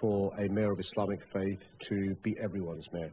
for a mayor of Islamic faith to be everyone's mayor.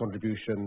contribution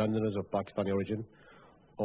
Londoners of Pakistani origin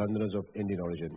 Londoners of Indian origin.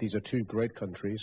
these are two great countries.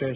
6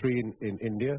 3 in India,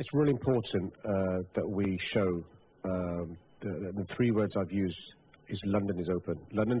It's really important that we show the 3 words I've used is London is open. London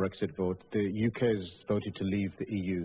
Brexit vote, the UK has voted to leave the EU.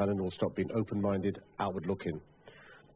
London will stop being open-minded, outward-looking.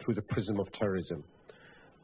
through the prism of terrorism.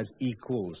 as equals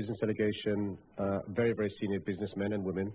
business delegation, very very senior businessmen and women,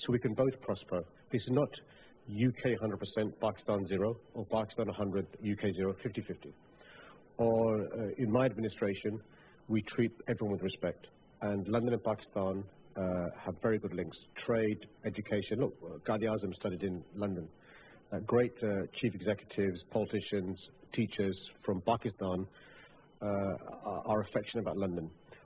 so we can both prosper. This is not UK 100%, Pakistan 0, or Pakistan 100, UK 0, 50-50. Or in my administration, we treat everyone with respect. And London and Pakistan have very good links. Trade, education. Look, Qadi Azam studied in London. Great chief executives, politicians, teachers from Pakistan are affectionate about London.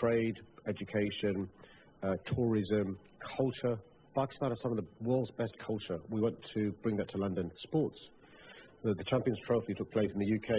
trade, education, tourism, culture. Pakistan has some of the world's best culture. We want to bring that to London. Sports. The Champions Trophy took place in the UK.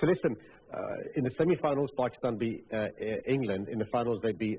so listen, in the semi-finals Pakistan beat England. In the finals they beat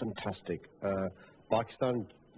fantastic. Pakistan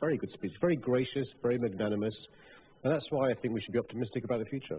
very good speech, very gracious, very magnanimous, and that's why I think we should be optimistic about the future.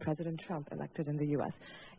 President Trump elected in the US,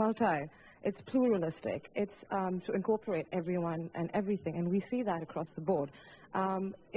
multi, it's pluralistic, it's to incorporate everyone and everything, and we see that across the board.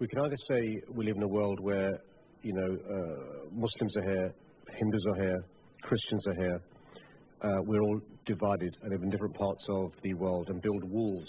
We can either say we live in a world where Muslims are here, Hindus are here, Christians are here. We're all divided and live in different parts of the world and build walls.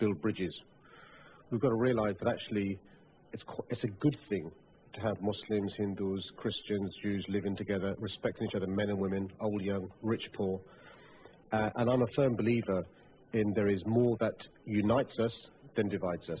build bridges. We've got to realize that actually it's a good thing to have Muslims, Hindus, Christians, Jews living together, respecting each other, men and women, old, young, rich, poor. And I'm a firm believer in there is more that unites us than divides us.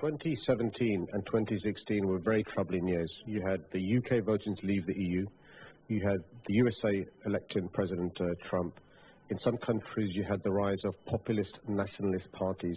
2017 and 2016 were very troubling years. You had the UK voting to leave the EU. You had the USA electing President Trump. In some countries, you had the rise of populist nationalist parties.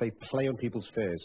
they play on people's fears.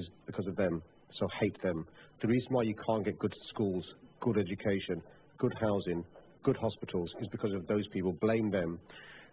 is because of them, so hate them. The reason why you can't get good schools, good education, good housing, good hospitals is because of those people. Blame them.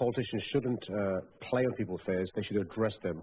politicians shouldn't play on people's fears. They should address them.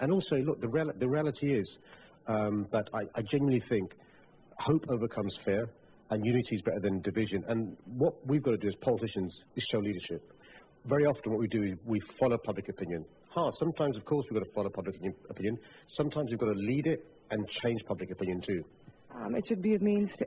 And also, look, the reality is that I genuinely think hope overcomes fear. And unity is better than division. And what we've got to do as politicians is show leadership. Very often what we do is we follow public opinion. hard. Sometimes, of course, we've got to follow public opinion. Sometimes we've got to lead it and change public opinion too. It should be a means to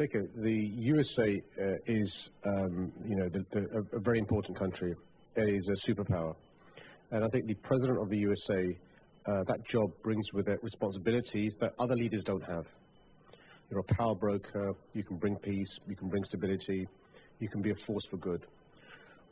The USA is, a very important country. It is a superpower, and I think the president of the USA, that job brings with it responsibilities that other leaders don't have. You're a power broker. You can bring peace. You can bring stability. You can be a force for good.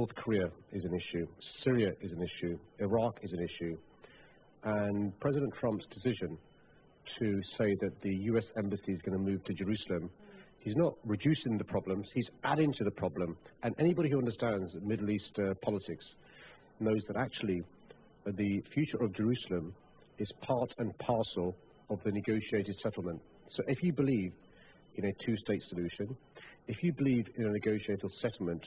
North Korea is an issue. Syria is an issue. Iraq is an issue. And President Trump's decision to say that the US embassy is going to move to Jerusalem, he's not reducing the problems, he's adding to the problem. And anybody who understands Middle East politics knows that actually the future of Jerusalem is part and parcel of the negotiated settlement. So if you believe in a two-state solution, if you believe in a negotiated settlement,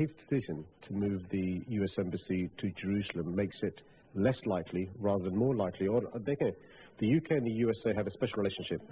his decision to move the US embassy to Jerusalem makes it less likely rather than more likely. Or the UK and the USA have a special relationship.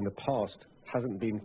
in the past hasn't been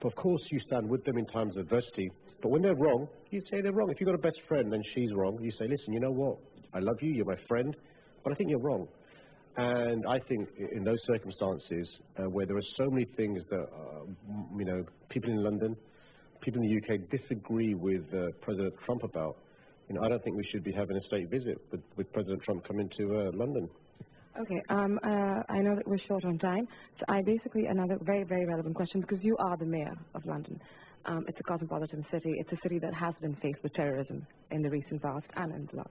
so of course you stand with them in times of adversity. But when they're wrong, you say they're wrong. If you've got a best friend and she's wrong, you say, listen, you know what? I love you, you're my friend, but I think you're wrong. And I think in those circumstances where there are so many things that, people in London, people in the UK disagree with President Trump about, I don't think we should be having a state visit with President Trump coming to London. Okay, I know that we're short on time, so another very, very relevant question, because you are the mayor of London. It's a cosmopolitan city. It's a city that has been faced with terrorism in the recent past and in the last.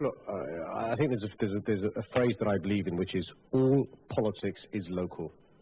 Look, I think there's a phrase that I believe in, which is all politics is local.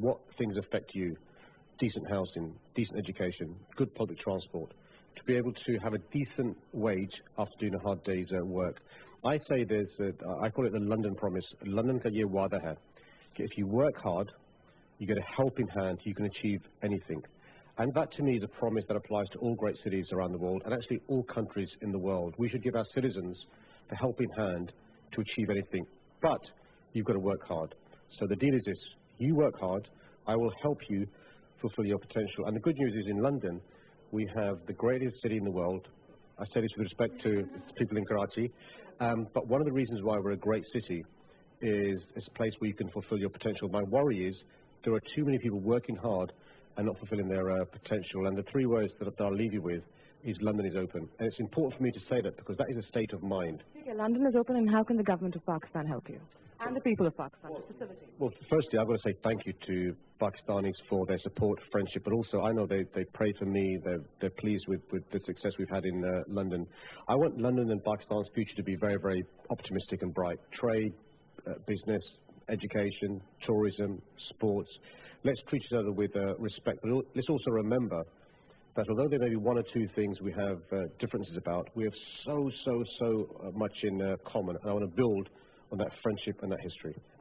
What things affect you? Decent housing, decent education, good public transport, to be able to have a decent wage after doing a hard day's work. I say I call it the London promise. London ka ye wada hai. If you work hard, you get a helping hand, you can achieve anything. And that to me is a promise that applies to all great cities around the world and actually all countries in the world. We should give our citizens the helping hand to achieve anything. But you've got to work hard. So the deal is this. You work hard, I will help you fulfill your potential. And the good news is in London, we have the greatest city in the world. I say this with respect to people in Karachi. But one of the reasons why we're a great city is it's a place where you can fulfill your potential. My worry is there are too many people working hard and not fulfilling their potential. And the three words that I'll leave you with is London is open. And it's important for me to say that because that is a state of mind. Okay, London is open, and how can the government of Pakistan help you? And the people of Pakistan, specifically. Well, firstly, I've got to say thank you to Pakistanis for their support, friendship, but also I know they pray for me. They're pleased with the success we've had in London. I want London and Pakistan's future to be very, very optimistic and bright. Trade, business, education, tourism, sports. Let's treat each other with respect. But let's also remember that although there may be one or two things we have differences about, we have so much in common. And I want to build on that friendship and that history.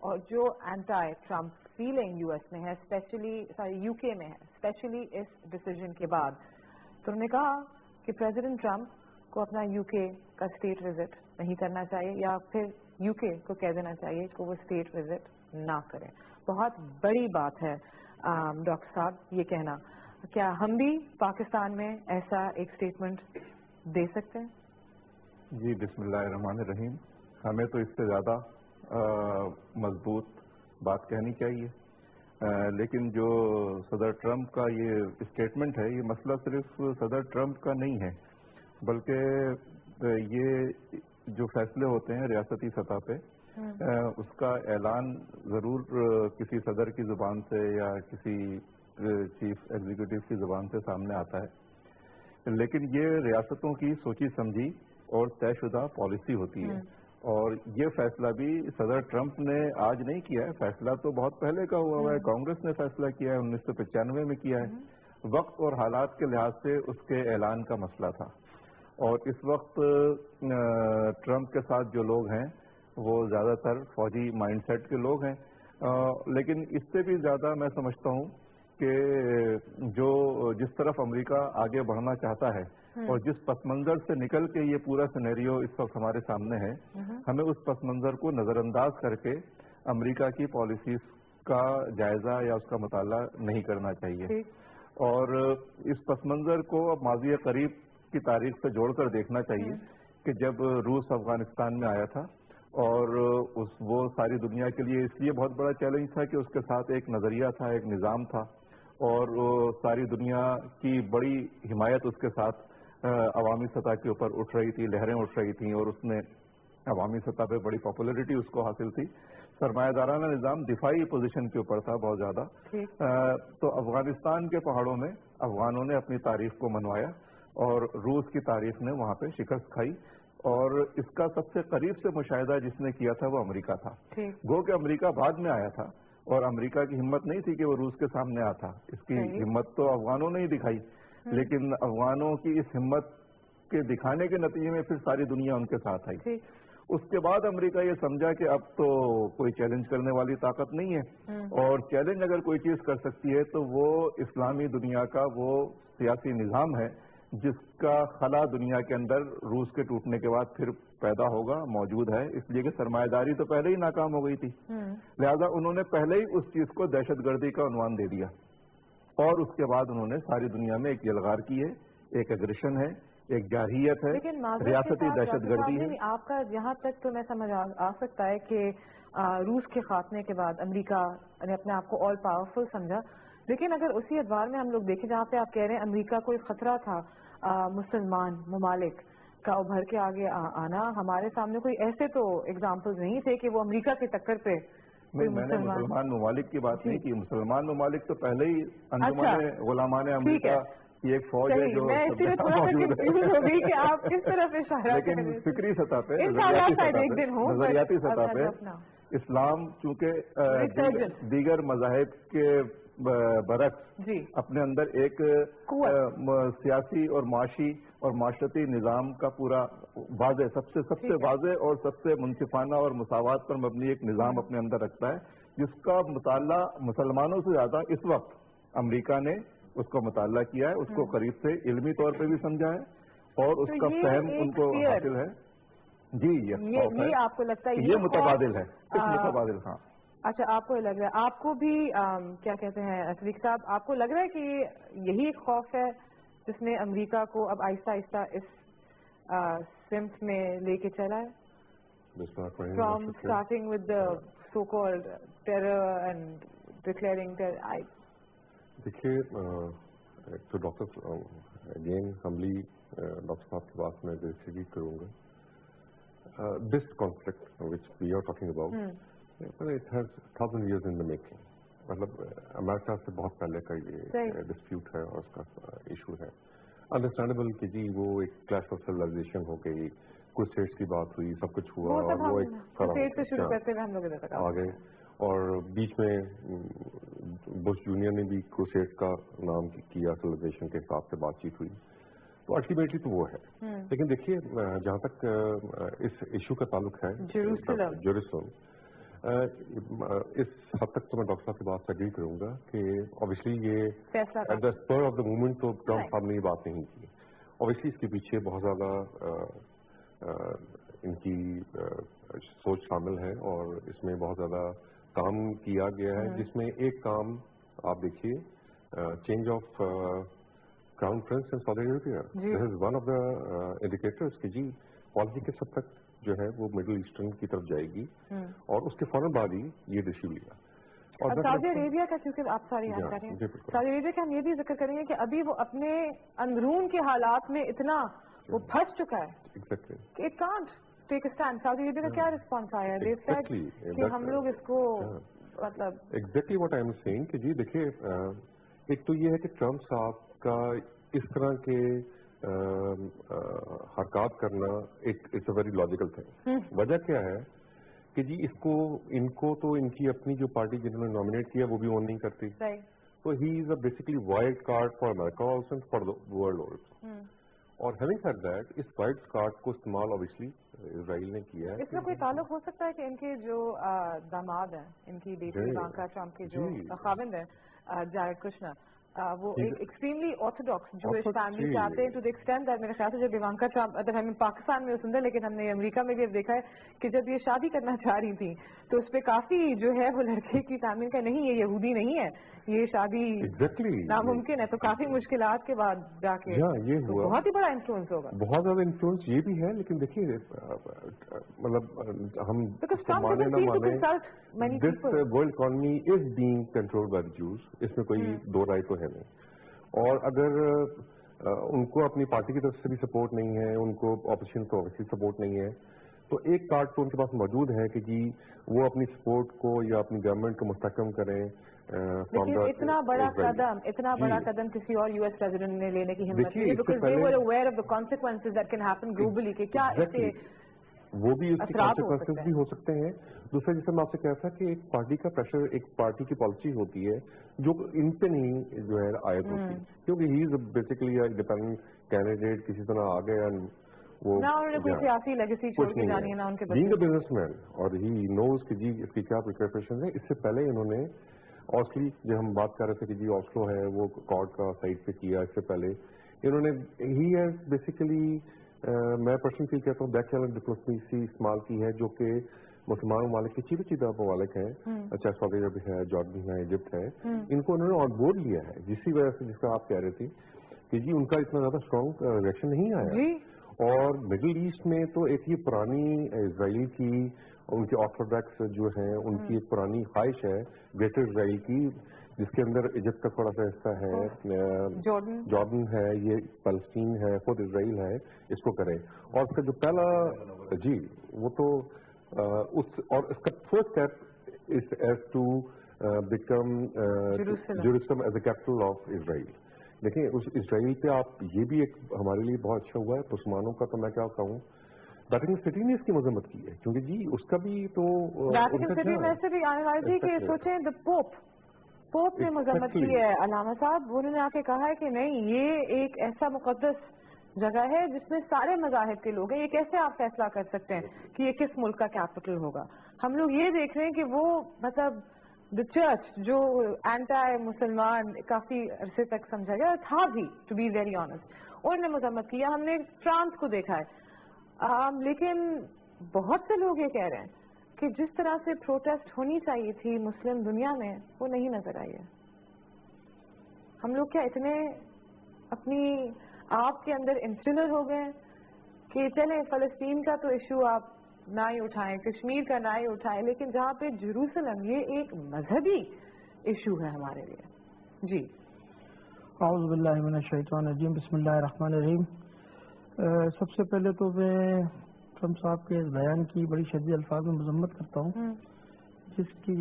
اور جو anti Trump feeling U S میں ہے especially you کے میں ہے especially اس decision کے بعد، تو انہوں نے کہا کہ پریزیڈنٹ ٹرمپ کو اپنا یو کے کا اسٹیٹ وزٹ نہیں کرنا چاہیے، یا پھر یو کے کو کہہ دینا چاہیے کہ وہ اسٹیٹ وزٹ نہ کریں. بہت بڑی بات ہے ڈاکٹر صاحب یہ کہنا. کیا ہم بھی پاکستان میں ایسا ایک اسٹیٹمنٹ دے سکتے ہیں؟ جی بسم اللہ الرحمن الرحیم. ہمیں تو اس سے زیادہ مضبوط بات کہنی چاہیے، لیکن جو صدر ٹرمپ کا یہ اسٹیٹمنٹ ہے، یہ مسئلہ صرف صدر ٹرمپ کا نہیں ہے، بلکہ یہ جو فیصلے ہوتے ہیں ریاستی سطح پہ اس کا اعلان ضرور کسی صدر کی زبان سے یا کسی چیف ایگزیکٹو کی زبان سے سامنے آتا ہے، لیکن یہ ریاستوں کی سوچی سمجھی اور طے شدہ پالیسی ہوتی ہے. اور یہ فیصلہ بھی صدر ٹرمپ نے آج نہیں کیا ہے، فیصلہ تو بہت پہلے کا ہوا ہے. کانگریس نے فیصلہ کیا ہے، 1995 میں کیا ہے. وقت اور حالات کے لحاظ سے اس کے اعلان کا مسئلہ تھا، اور اس وقت ٹرمپ کے ساتھ جو لوگ ہیں وہ زیادہ تر فوجی مائنڈ سیٹ کے لوگ ہیں. لیکن اس سے بھی زیادہ میں سمجھتا ہوں کہ جس طرف امریکہ آگے بڑھنا چاہتا ہے اور جس پس منظر سے نکل کے یہ پورا سینیریو اس وقت ہمارے سامنے ہے، ہمیں اس پس منظر کو نظر انداز کر کے امریکہ کی پالیسیز کا جائزہ یا اس کا مطالعہ نہیں کرنا چاہیے. اور اس پس منظر کو اب ماضی قریب کی تاریخ سے جوڑ کر دیکھنا چاہیے کہ جب روس افغانستان میں آیا تھا، اور وہ ساری دنیا کے لیے اس لیے بہت بڑا چیلنج تھا کہ اس کے ساتھ ایک نظریہ تھا، ایک نظام تھا، اور ساری دنیا کی بڑی حمایت اس کے ساتھ عوامی سطح کے اوپر اٹھ رہی تھی، لہریں اٹھ رہی تھیں، اور اس نے عوامی سطح پہ بڑی پاپولرٹی اس کو حاصل تھی. سرمایہ دارانہ نظام دفاعی پوزیشن کے اوپر تھا بہت زیادہ. تو افغانستان کے پہاڑوں میں افغانوں نے اپنی تاریخ کو منوایا، اور روس کی تاریخ نے وہاں پہ شکست کھائی، اور اس کا سب سے قریب سے مشاہدہ جس نے کیا تھا وہ امریکہ تھا. گو کہ امریکہ بعد میں آیا تھا، اور امریکہ کی ہمت نہیں تھی کہ وہ روس کے سامنے آتا. اس کی ہمت تو افغانوں نے ہی دکھائی، لیکن افغانوں کی اس ہمت کے دکھانے کے نتیجے میں پھر ساری دنیا ان کے ساتھ آئی. اس کے بعد امریکہ یہ سمجھا کہ اب تو کوئی چیلنج کرنے والی طاقت نہیں ہے، اور چیلنج اگر کوئی چیز کر سکتی ہے تو وہ اسلامی دنیا کا وہ سیاسی نظام ہے جس کا خلا دنیا کے اندر روس کے ٹوٹنے کے بعد پھر پیدا ہوگا، موجود ہے. اس لیے کہ سرمایہ داری تو پہلے ہی ناکام ہو گئی تھی، لہذا انہوں نے پہلے ہی اس چیز کو دہشت گردی کا عنوان دے دیا، اور اس کے بعد انہوں نے ساری دنیا میں ایک یلغار کی ہے، ایک اگریشن ہے، ایک جارحیت ہے، ریاستی دہشت گردی ہے. آپ کا یہاں تک تو میں سمجھ آ سکتا ہے کہ روس کے خاتمے کے بعد امریکہ نے اپنے آپ کو آل پاورفل سمجھا، لیکن اگر اسی ادوار میں ہم لوگ دیکھیں جہاں پہ آپ کہہ رہے ہیں امریکہ کو ایک خطرہ تھا مسلمان ممالک کا ابھر کے آگے آنا، ہمارے سامنے کوئی ایسے تو ایگزامپل نہیں تھے کہ وہ امریکہ کی ٹکر پہ. میں نے مسلمان ممالک کی بات نہیں کی. مسلمان ممالک تو پہلے ہی انجمن غلامان امریکہ کی ایک فوج ہے جو لیکن فکری سطح پہ نظریاتی سطح پہ اسلام چونکہ دیگر مذاہب کے برعکس اپنے اندر ایک سیاسی اور معاشی اور معاشرتی نظام کا پورا واضح سب سے واضح اور سب سے منصفانہ اور مساوات پر مبنی ایک نظام اپنے اندر رکھتا ہے، جس کا مطالعہ مسلمانوں سے زیادہ اس وقت امریکہ نے اس کو مطالعہ کیا ہے، اس کو قریب سے علمی طور پہ بھی سمجھا ہے، اور اس کا فہم ان کو حاصل ہے. جی یہ آپ کو لگتا ہے یہ متبادل ہے، متبادل. ہاں اچھا، آپ کو لگ رہا ہے، آپ کو بھی کیا کہتے ہیں صدیق صاحب، آپ کو لگ رہا ہے کہ یہی ایک خوف ہے جس نے امریکہ کو اب آہستہ آہستہ اس سمت میں لے کے چلا ہے، from starting with the so called terror and declaring terror? دیکھیے، تو ڈاکٹر اگین ہملی ڈاکٹر صاحب کی بات میں ڈسیگری کروں گا. This conflict which we are talking about it has 1000 years in the making. مطلب امریکہ سے بہت پہلے کا یہ ڈسپیوٹ ہے اور اس کا ایشو ہے. انڈرسٹینڈیبل کہ جی وہ ایک کلیش آف سویلائزیشن ہو گئی، کچھ اسٹیٹس کی بات ہوئی، سب کچھ ہوا، اور وہ ایک آگے، اور بیچ میں بش جونیئر نے بھی کروسیڈ کا نام کیا سیلیبریشن کے حساب سے بات چیت ہوئی. تو الٹیمیٹلی تو وہ ہے. لیکن دیکھیے، جہاں تک اس ایشو کا تعلق ہے جیروسلم، اس حد تک تو میں ڈاکٹر صاحب کی بات سے اگری کروں گا کہ اوبیسلی یہ at the spur of the moment تو ٹرمپ صاحب نے یہ بات نہیں کی. اوبیسلی اس کے پیچھے بہت زیادہ ان کی سوچ شامل ہے اور اس میں بہت زیادہ کام کیا گیا ہے, جس میں ایک کام آپ دیکھیے change of crown prince in Saudi Arabia. This is one of the indicators کہ جی پالیسی کس حد تک جو ہے وہ مڈل ایسٹرن کی طرف جائے گی, اور اس کے فوراً بعد ہی یہ ڈیسیو لیا. اور سعودی عربیہ کا, کیونکہ آپ ساری یاد کر رہے ہیں, سعودی عربیہ کا ہم یہ بھی ذکر کریں گے کہ ابھی وہ اپنے اندرون کے حالات میں اتنا وہ پھنس چکا ہے کہ it can't take a stand. سعودی عربیہ کا کیا رسپانس آیا ہے کہ ہم لوگ اس کو مطلب exactly what I am saying کہ جی دیکھیے ایک تو یہ ہے کہ ٹرمپ صاحب کا اس طرح کے حرکات کرنا it's a very logical thing. وجہ کیا ہے کہ جی ان کو تو ان کی اپنی جو پارٹی جنہوں نے نامنیٹ کیا وہ بھی اون نہیں کرتی, تو he is a basically wild card for America also and for the world also. اور ہیونگ سیڈ دیٹ اس وائلڈ کارڈ کو استعمال اوبیسلی اسرائیل نے کیا ہے. اس میں کوئی تعلق ہو سکتا ہے کہ ان کے جو داماد ہیں, ان کی بیٹی ایوانکا ٹرمپ کے جو خاوند ہیں جارڈ کشنر, وہ ایک ایکسٹریملی آرتھوڈاکس جوئش فیملی سے آتے ہیں, ٹو دی ایکسٹینٹ دیٹ میرے خیال سے جب ایوانکا ٹرمپ اگر ہم پاکستان میں سندر, لیکن ہم نے امریکہ میں بھی اب دیکھا ہے کہ جب یہ شادی کرنا چاہ رہی تھی تو اس پہ کافی جو ہے وہ لڑکے کی فیملی کا نہیں, یہ یہودی نہیں ہے, یہ شادی ناممکن ہے, تو کافی مشکلات کے بعد جا کے یہ بہت ہی بڑا انفلوئنس ہوگا. بہت زیادہ انفلوئنس یہ بھی ہے, لیکن دیکھیے مطلب ہم مانے نہ مانے this world economy is being controlled by the Jews, اس میں کوئی دو رائے تو ہے نہیں. اور اگر ان کو اپنی پارٹی کی طرف سے بھی سپورٹ نہیں ہے, ان کو اپوزیشن کو سپورٹ نہیں ہے, تو ایک کارڈ تو ان کے پاس موجود ہے کہ جی وہ اپنی سپورٹ کو یا اپنی گورنمنٹ کو مستحکم کریں. لیکن اتنا بڑا قدم کسی اور یو ایس پریزیڈنٹ نے لینے کی ہمت نہیں ہے, because they were aware of the consequences that can happen globally, کہ کیا اس سے وہ بھی اس کے کانسیکوینسز بھی ہو سکتے ہیں. دوسرا جیسے میں آپ سے کہا تھا کہ ایک پارٹی کا پریشر, ایک پارٹی کی پالیسی ہوتی ہے جو ان پہ نہیں جو ہے عائد ہوتی, کیونکہ ہی از بیسیکلی انڈیپینڈنٹ کینڈیڈیٹ, کسی طرح آ گیا وہ کوئی سیاسی لیگیسی چھوڑ کے جانی ہے نا ان کے بینگ اے بزنس مین, اور ہی نوز کہ جی اس کی کیا پریپریشن ہے. اس سے پہلے انہوں نے آسلی جو ہم بات کر رہے تھے کہ جی آسلو ہے وہ کارڈ کا سائٹ پہ کیا, اس سے پہلے انہوں نے ہی ہیز بیسیکلی میں پرسنلی فیل کہتا ہوں بیک چینل ڈپلومیسی استعمال کی ہے, جو کہ مسلمان ممالک کے چیدہ ممالک ہیں, چاہے سعودی عرب ہے, جارڈن ہے, ایجپٹ ہے, ان کو انہوں نے آن بورڈ لیا ہے, جسی وجہ سے جس کا آپ کہہ رہے تھے کہ جی ان کا اتنا زیادہ اسٹرانگ ریئیکشن نہیں آیا. اور مڈل ایسٹ میں تو ایک یہ پرانی اسرائیل کی, ان کے آرتھوڈاکس جو ہیں ان کی ایک پرانی خواہش ہے گریٹر اسرائیل کی, جس کے اندر ایجپٹ کا تھوڑا سا حصہ ہے, جارڈن ہے, یہ فلسطین ہے, خود اسرائیل ہے, اس کو کریں. اور اس کا جو پہلا جی وہ تو اور اس کا first step is as to become Jerusalem as a capital of Israel. دیکھیں اس اسرائیل پہ آپ یہ بھی ایک ہمارے لیے بہت اچھا ہوا ہے مسلمانوں کا, تو میں کیا کہوں ویٹیکن سٹی نے اس کی مذمت کی ہے, کیونکہ جی اس کا بھی تو ویٹیکن سٹی میں سے بھی آنے والی تھی کہ سوچیں پوپ نے مذمت کی ہے. علامہ صاحب انہوں نے آ کے کہا ہے کہ نہیں, یہ ایک ایسا مقدس جگہ ہے جس میں سارے مذاہب کے لوگ ہیں, یہ کیسے آپ فیصلہ کر سکتے ہیں کہ یہ کس ملک کا کیپٹل ہوگا. ہم لوگ یہ دیکھ رہے ہیں کہ وہ مطلب دی چرچ جو اینٹائی مسلمان کافی عرصے تک سمجھا گیا تھا بھی, ٹو بی ویری آنےسٹ, انہوں نے مذمت کیا. ہم نے فرانس کو دیکھا ہے, لیکن بہت سے لوگ یہ کہہ رہے ہیں کہ جس طرح سے پروٹیسٹ ہونی چاہیے تھی مسلم دنیا میں وہ نہیں نظر آئی ہے. ہم لوگ کیا اتنے اپنی آپ کے اندر انسولر ہو گئے کہ چلیں فلسطین کا تو ایشو آپ نہ ہی اٹھائیں, کشمیر کا نہ ہی اٹھائیں, لیکن جہاں پہ جیروسلم یہ ایک مذہبی ایشو ہے ہمارے لیے. جی اعوذ باللہ من الشیطان الرجیم, بسم اللہ الرحمن الرحیم. سب سے پہلے تو میں ٹرمپ صاحب کے بیان کی بڑی شدید الفاظ میں مذمت کرتا ہوں, جس کی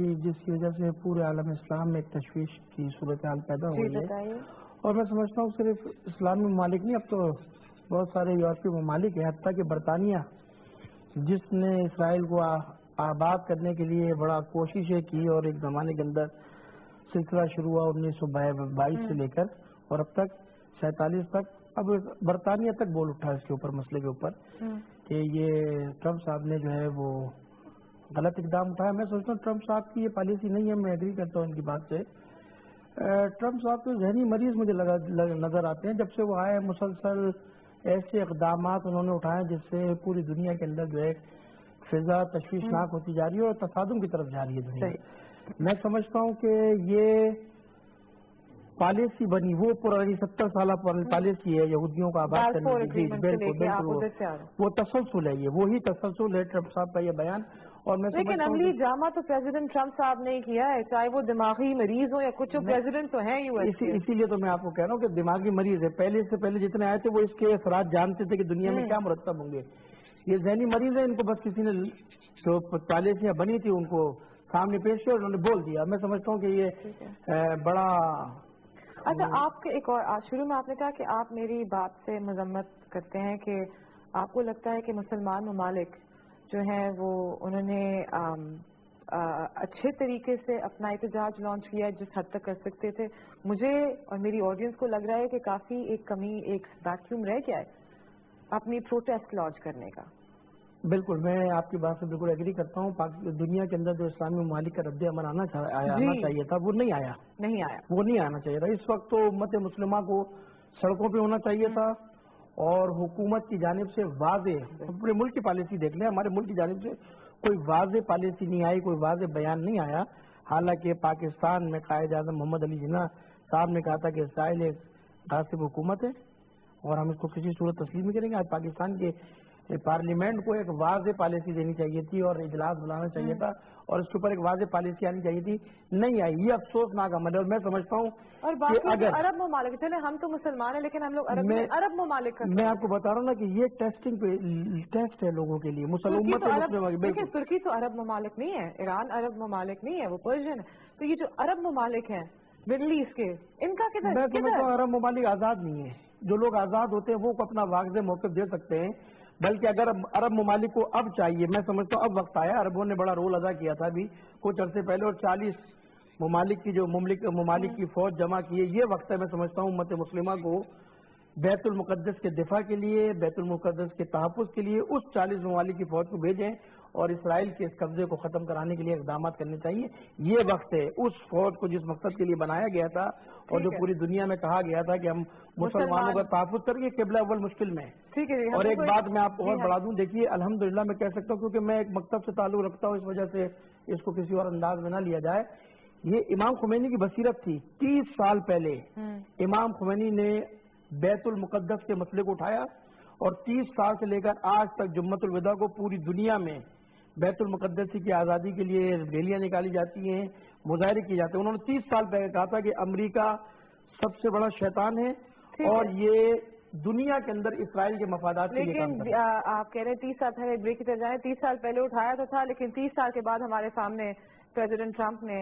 وجہ سے پورے عالم اسلام میں ایک تشویش کی صورتحال پیدا ہوئی ہے. اور میں سمجھتا ہوں صرف اسلامی ممالک نہیں, اب تو بہت سارے یورپی ممالک ہیں, حتیٰ کہ برطانیہ جس نے اسرائیل کو آباد کرنے کے لیے بڑا کوششیں کی, اور ایک زمانے کے اندر سلسلہ شروع ہوا 1922 سے لے کر اور اب تک 47 تک, اب برطانیہ تک بول اٹھا اس کے اوپر مسئلے کے اوپر کہ یہ ٹرمپ صاحب نے جو ہے وہ غلط اقدام اٹھایا. میں سوچتا ہوں ٹرمپ صاحب کی یہ پالیسی نہیں ہے. میں ایگری کرتا ہوں ان کی بات سے. ٹرمپ صاحب تو ذہنی مریض مجھے نظر آتے ہیں. جب سے وہ آئے مسلسل ایسے اقدامات انہوں نے اٹھائے جس سے پوری دنیا کے اندر جو ہے فضا تشویشناک ہوتی جا رہی ہے اور تصادم کی طرف جا رہی ہے دنیا. میں سمجھتا ہوں کہ یہ پالیسی بنی وہ پرانی 70 سالہ پالیسی ہے یہودیوں کا آباد کرنے کی. بالکل وہ تسلسل ہے. یہ وہی تسلسل ہے ٹرمپ صاحب کا یہ بیان. اور میں لیکن عملی ڈرامہ تو پریزیڈنٹ ٹرمپ صاحب نے کیا ہے, چاہے وہ دماغی مریض ہو یا کچھ. پریزیڈنٹ تو ہیں یو ایس کے. اسی لیے تو میں آپ کو کہہ رہا ہوں کہ دماغی مریض ہے. پہلے سے پہلے جتنے آئے تھے وہ اس کے اثرات جانتے تھے کہ دنیا میں کیا مرتب ہوں گے. یہ ذہنی مریض ہے. ان کو بس کسی نے جو پالیسیاں بنی تھی ان کو سامنے پیش کیا اور انہوں نے بول دیا. میں سمجھتا ہوں کہ یہ بڑا. اچھا, آپ کے ایک اور شروع میں آپ نے کہا کہ آپ میری بات سے مذمت کرتے ہیں کہ آپ کو لگتا ہے کہ مسلمان ممالک جو ہیں وہ انہوں نے اچھے طریقے سے اپنا احتجاج لانچ کیا جس حد تک کر سکتے تھے. مجھے اور میری آڈینس کو لگ رہا ہے کہ کافی ایک کمی, ایک ویکیوم رہ گیا ہے اپنی پروٹیسٹ لانچ کرنے کا. بالکل, میں آپ کی بات سے بالکل ایگری کرتا ہوں. دنیا کے اندر جو اسلامی ممالک کا رد عمل آنا چاہیے تھا وہ نہیں آیا. وہ نہیں آنا چاہیے تھا. اس وقت تو امت مسلمہ کو سڑکوں پہ ہونا چاہیے تھا اور حکومت کی جانب سے واضح, اپنے ملک کی پالیسی دیکھ لیں, ہمارے ملک کی جانب سے کوئی واضح پالیسی نہیں آئی, کوئی واضح بیان نہیں آیا. حالانکہ پاکستان میں قائد اعظم محمد علی جناح صاحب نے کہا تھا کہ اسرائیل ایک غاصب حکومت ہے اور ہم اس کو کسی صورت تسلیم نہیں کریں گے. آج پاکستان کے پارلیمنٹ کو ایک واضح پالیسی دینی چاہیے تھی اور اجلاس بلانا چاہیے تھا اور اس کے اوپر ایک واضح پالیسی آنی چاہیے تھی, نہیں آئی. یہ افسوسناک عمل ہے. اور میں سمجھتا ہوں اور باقی عرب ممالک, چلے ہم تو مسلمان ہیں لیکن ہم لوگ عرب ممالک کا, میں آپ کو بتا رہا ہوں نا کہ یہ ٹیسٹ ہے لوگوں کے لیے. دیکھیں ترکی تو عرب ممالک نہیں ہے, ایران عرب ممالک نہیں ہے, وہ پرشین ہے. تو یہ جو عرب ممالک ہیں مڈل ایسٹ کے, ان کا کدھر؟ میں سمجھتا ہوں عرب ممالک آزاد نہیں ہے. جو لوگ آزاد ہوتے ہیں وہ اپنا واضح موقف دے سکتے ہیں. بلکہ اگر عرب ممالک کو اب چاہیے, میں سمجھتا ہوں اب وقت آیا. عربوں نے بڑا رول ادا کیا تھا ابھی کچھ عرصے پہلے اور 40 ممالک کی جو ممالک کی فوج جمع کی ہے. یہ وقت ہے میں سمجھتا ہوں امت مسلمہ کو بیت المقدس کے دفاع کے لیے, بیت المقدس کے تحفظ کے لیے اس 40 ممالک کی فوج کو بھیجیں اور اسرائیل کے اس قبضے کو ختم کرانے کے لیے اقدامات کرنے چاہیے. یہ وقت ہے اس فوج کو جس مقصد کے لیے بنایا گیا تھا اور جو پوری دنیا میں کہا گیا تھا کہ ہم مسلمانوں کا تحفظ کریں گے. قبلہ اول مشکل میں ہے. اور ایک بات میں آپ کو اور بڑھا دوں, دیکھیے الحمدللہ میں کہہ سکتا ہوں کیونکہ میں ایک مکتب سے تعلق رکھتا ہوں, اس وجہ سے اس کو کسی اور انداز میں نہ لیا جائے. یہ امام خمینی کی بصیرت تھی. 30 سال پہلے امام خمینی نے بیت المقدس کے مسئلے کو اٹھایا اور 30 سال سے لے کر آج تک جمعۃ الوداع کو پوری دنیا میں بیت المقدس کی آزادی کے لیے ریلیاں نکالی جاتی ہیں, مظاہرے کیے جاتے ہیں. انہوں نے 30 سال پہلے کہا تھا کہ امریکہ سب سے بڑا شیطان ہے اور یہ دنیا کے اندر اسرائیل کے مفادات کے لیے کام کرتا ہے. لیکن آپ کہہ رہے ہیں 30 سال پہلے بریک کی طرف جائیں, 30 سال پہلے اٹھایا تو تھا, لیکن 30 سال کے بعد ہمارے سامنے پریزیڈنٹ ٹرمپ نے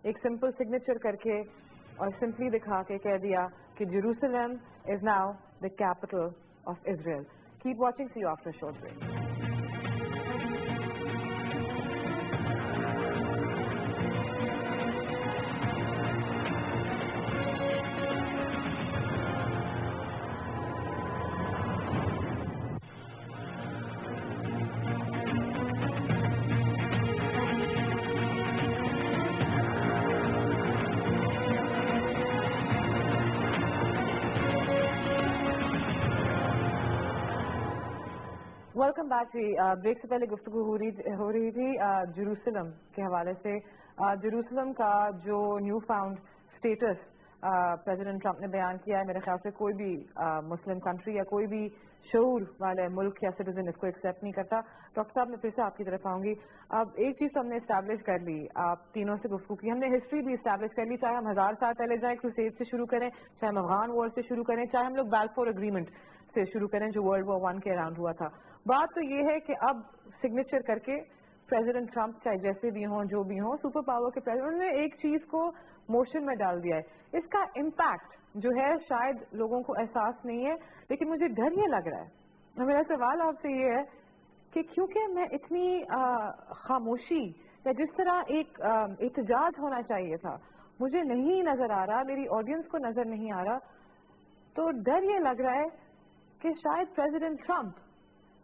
ایک سمپل سگنیچر کر کے اور سمپلی دکھا کے کہہ دیا کہ Jerusalem is now the capital of Israel. Keep watching, see you after short break. Welcome back. Break سے پہلے گفتگو ہو رہی تھی جیروسلم کے حوالے سے. جیروسلم کا جو new found status president Trump نے بیان کیا ہے, میرے خیال سے کوئی بھی مسلم کنٹری یا کوئی بھی شعور والے ملک یا سٹیزن اس کو ایکسیپٹ نہیں کرتا. ڈاکٹر صاحب میں پھر سے آپ کی طرف آؤں گی. اب ایک چیز ہم نے اسٹیبلش کر لی, آپ تینوں سے گفتگو کی, ہم نے ہسٹری بھی اسٹیبلش کر لی, چاہے ہم 1000 سال پہلے جائیں کروسیڈ سے شروع کریں, چاہے ہم افغان وار سے شروع کریں, چاہے ہم لوگ بیلفور اگریمنٹ سے شروع کریں جو ورلڈ وار 1 کے اراؤنڈ ہوا تھا. بات تو یہ ہے کہ اب سگنیچر کر کے پریزیڈنٹ ٹرمپ چاہے جیسے بھی ہوں جو بھی ہوں سپر پاور کے پریزیڈنٹ نے ایک چیز کو موشن میں ڈال دیا ہے. اس کا امپیکٹ جو ہے شاید لوگوں کو احساس نہیں ہے, لیکن مجھے ڈر یہ لگ رہا ہے. میرا سوال آپ سے یہ ہے کہ کیونکہ میں اتنی خاموشی یا جس طرح ایک احتجاج ہونا چاہیے تھا مجھے نہیں نظر آ رہا, میری آڈینس کو نظر نہیں آ رہا, تو ڈر یہ لگ رہا ہے کہ شاید پریزیڈنٹ ٹرمپ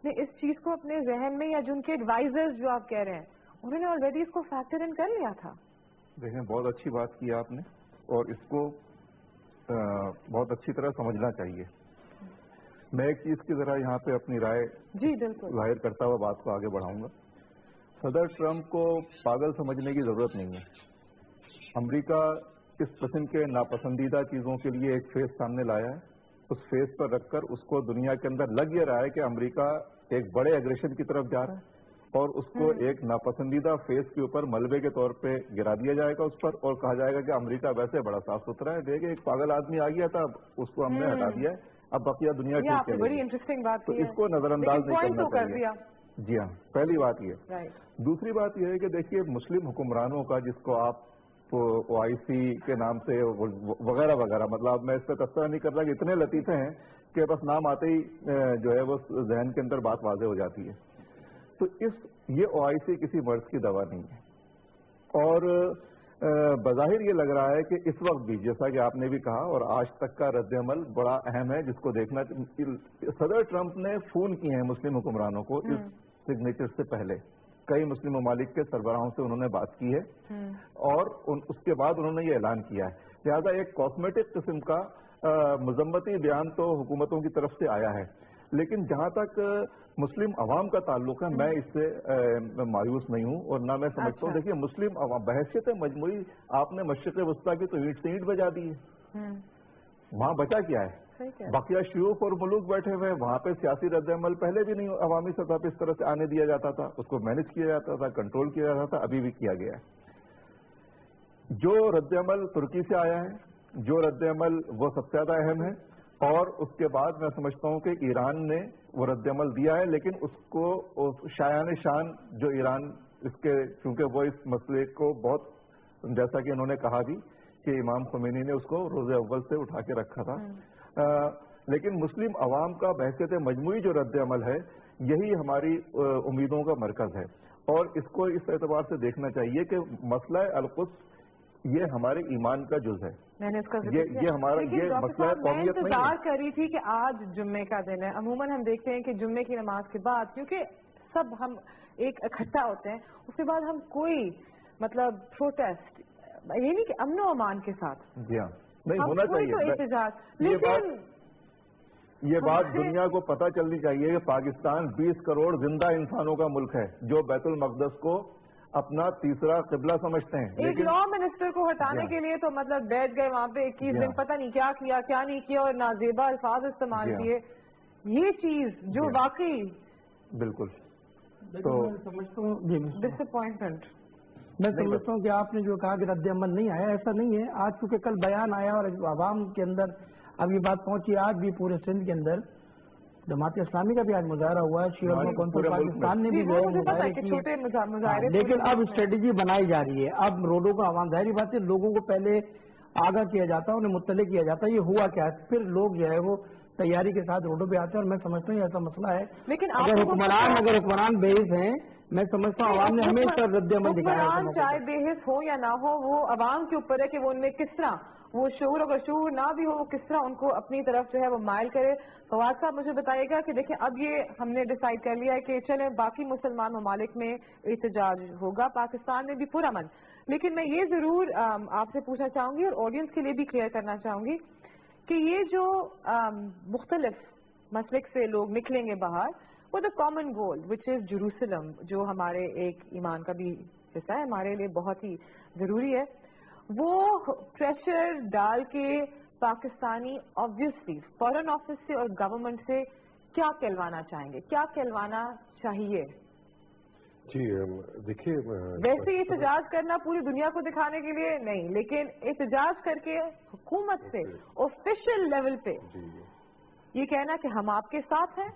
نے اس چیز کو اپنے ذہن میں یا جن کے ایڈوائزرز جو آپ کہہ رہے ہیں انہوں نے آلریڈی اس کو فیکٹر ان کر لیا تھا. دیکھیں بہت اچھی بات کی آپ نے اور اس کو بہت اچھی طرح سمجھنا چاہیے. میں ایک چیز کی ذرا یہاں پہ اپنی رائے ظاہر کرتا ہوا بات کو آگے بڑھاؤں گا. صدر ٹرمپ کو پاگل سمجھنے کی ضرورت نہیں ہے. امریکہ اس قسم کے ناپسندیدہ چیزوں کے لیے ایک فیس سامنے لایا ہے. اس فیس پر رکھ کر اس کو دنیا کے اندر لگ یہ رہا ہے کہ امریکہ ایک بڑے اگریشن کی طرف جا رہا ہے اور اس کو ایک ناپسندیدہ فیس کے اوپر ملبے کے طور پہ گرا دیا جائے گا اس پر اور کہا جائے گا کہ امریکہ ویسے بڑا صاف ستھرا ہے. دیکھیں ایک پاگل آدمی آ گیا تھا اس کو ہم نے ہٹا دیا ہے, اب بقیہ دنیا ٹھیک چلے گی. تو اس کو نظر انداز نہیں کرنا چاہیے. جی ہاں, پہلی بات یہ. دوسری بات یہ ہے کہ دیکھیے مسلم حکمرانوں کا جس کو آپ او آئی سی کے نام سے وغیرہ وغیرہ, مطلب میں اس پہ تبصرہ نہیں کر رہا کہ اتنے لطیفے ہیں کہ بس نام آتے ہی جو ہے وہ ذہن کے اندر بات واضح ہو جاتی ہے. تو یہ او آئی سی کسی مرض کی دوا نہیں ہے اور بظاہر یہ لگ رہا ہے کہ اس وقت بھی جیسا کہ آپ نے بھی کہا اور آج تک کا رد عمل بڑا اہم ہے جس کو دیکھنا. صدر ٹرمپ نے فون کیے ہیں مسلم حکمرانوں کو اس سگنیچر سے پہلے. کئی مسلم ممالک کے سربراہوں سے انہوں نے بات کی ہے اور اس کے بعد انہوں نے یہ اعلان کیا ہے. لہذا ایک کاسمیٹک قسم کا مذمتی بیان تو حکومتوں کی طرف سے آیا ہے, لیکن جہاں تک مسلم عوام کا تعلق ہے میں اس سے مایوس نہیں ہوں اور نہ میں سمجھتا ہوں. دیکھیے مسلم عوام بحیثیت مجموعی آپ نے مشرق وسطیٰ کی تو اینٹ سے اینٹ بجا دی ہے, وہاں بچا کیا ہے؟ بقیہ شیوخ اور ملوک بیٹھے ہوئے, وہاں پہ سیاسی رد عمل پہلے بھی نہیں عوامی سطح پہ اس طرح سے آنے دیا جاتا تھا, اس کو مینج کیا جاتا تھا, کنٹرول کیا جاتا تھا, ابھی بھی کیا گیا ہے. جو رد عمل ترکی سے آیا ہے, جو رد عمل وہ سب سے زیادہ اہم ہے اور اس کے بعد میں سمجھتا ہوں کہ ایران نے وہ رد عمل دیا ہے, لیکن اس کو شایان شان جو ایران اس کے چونکہ وہ اس مسئلے کو بہت جیسا کہ انہوں نے کہا بھی کہ امام خمینی نے اس کو روز اول سے اٹھا کے رکھا تھا, لیکن مسلم عوام کا بحثیت مجموعی جو رد عمل ہے یہی ہماری امیدوں کا مرکز ہے اور اس کو اس اعتبار سے دیکھنا چاہیے کہ مسئلہ القدس یہ ہمارے ایمان کا جز ہے. میں نے اس کا یہ ہمارا یہ مسئلہ قومیت نہیں ہے. انتظار کر رہی تھی کہ آج جمعے کا دن ہے. عموماً ہم دیکھتے ہیں کہ جمعے کی نماز کے بعد کیونکہ سب ہم ایک اکٹھا ہوتے ہیں, اس کے بعد ہم کوئی مطلب پروٹیسٹ یہ نہیں کہ امن و امان کے ساتھ جی ہاں نہیں ہونا چاہیے احتجاج, لیکن یہ بات دنیا کو پتہ چلنی چاہیے کہ پاکستان 20 کروڑ زندہ انسانوں کا ملک ہے جو بیت المقدس کو اپنا تیسرا قبلہ سمجھتے ہیں. ایک لا منسٹر کو ہٹانے کے لیے تو مطلب بیٹھ گئے وہاں پہ 21 دن, پتہ نہیں کیا کیا کیا نہیں کیا اور نازیبا الفاظ استعمال کیے. یہ چیز جو واقعی بالکل تو سمجھتا ہوں ڈس اپوائنٹمنٹ. میں سمجھتا ہوں کہ آپ نے جو کہا کہ رد عمل نہیں آیا, ایسا نہیں ہے. آج چونکہ کل بیان آیا اور عوام کے اندر اب یہ بات پہنچی, آج بھی پورے سندھ کے اندر جماعت اسلامی کا بھی آج مظاہرہ ہوا ہے, شیعہ کونسل پاکستان نے بھی مظاہرے کیے, لیکن اب اسٹریٹجی بنائی جا رہی ہے. اب روڈوں کا عوام ظاہری بات ہے لوگوں کو پہلے آگاہ کیا جاتا ہے, انہیں مطلع کیا جاتا ہے یہ ہوا کیا ہے, پھر لوگ جو ہے وہ تیاری کے ساتھ روڈوں پہ آتے ہیں اور میں سمجھتا ہوں ایسا مسئلہ ہے. لیکن اگر حکمران بے حس ہیں, میں سمجھتا ہوں عوام نے ہمیشہ رد عمل دکھایا ہے. چاہے بے حس ہو یا نہ ہو, وہ عوام کے اوپر ہے کہ وہ ان میں کس طرح وہ شعور, اگر شعور نہ بھی ہو وہ کس طرح ان کو اپنی طرف جو ہے وہ مائل کرے. فواد صاحب مجھے بتائیے گا کہ دیکھیں اب یہ ہم نے ڈیسائیڈ کر لیا ہے کہ چلیں باقی مسلمان ممالک میں احتجاج ہوگا, پاکستان میں بھی پورا من, لیکن میں یہ ضرور آپ سے پوچھنا چاہوں گی اور آڈینس کے لیے بھی کلیئر کرنا چاہوں گی کہ یہ جو مختلف مسلک سے لوگ نکلیں گے باہر, وہ the common goal which is Jerusalem, جو ہمارے ایک ایمان کا بھی حصہ ہے, ہمارے لیے بہت ہی ضروری ہے. وہ پریشر ڈال کے پاکستانی آبویسلی فارن آفس سے اور گورنمنٹ سے کیا کہلوانا چاہیں گے, کیا کہلوانا چاہیے؟ جی دیکھیے ویسے احتجاج کرنا پوری دنیا کو دکھانے کے لیے نہیں, لیکن احتجاج کر کے حکومت سے آفیشیل لیول پہ یہ کہنا کہ ہم آپ کے ساتھ ہیں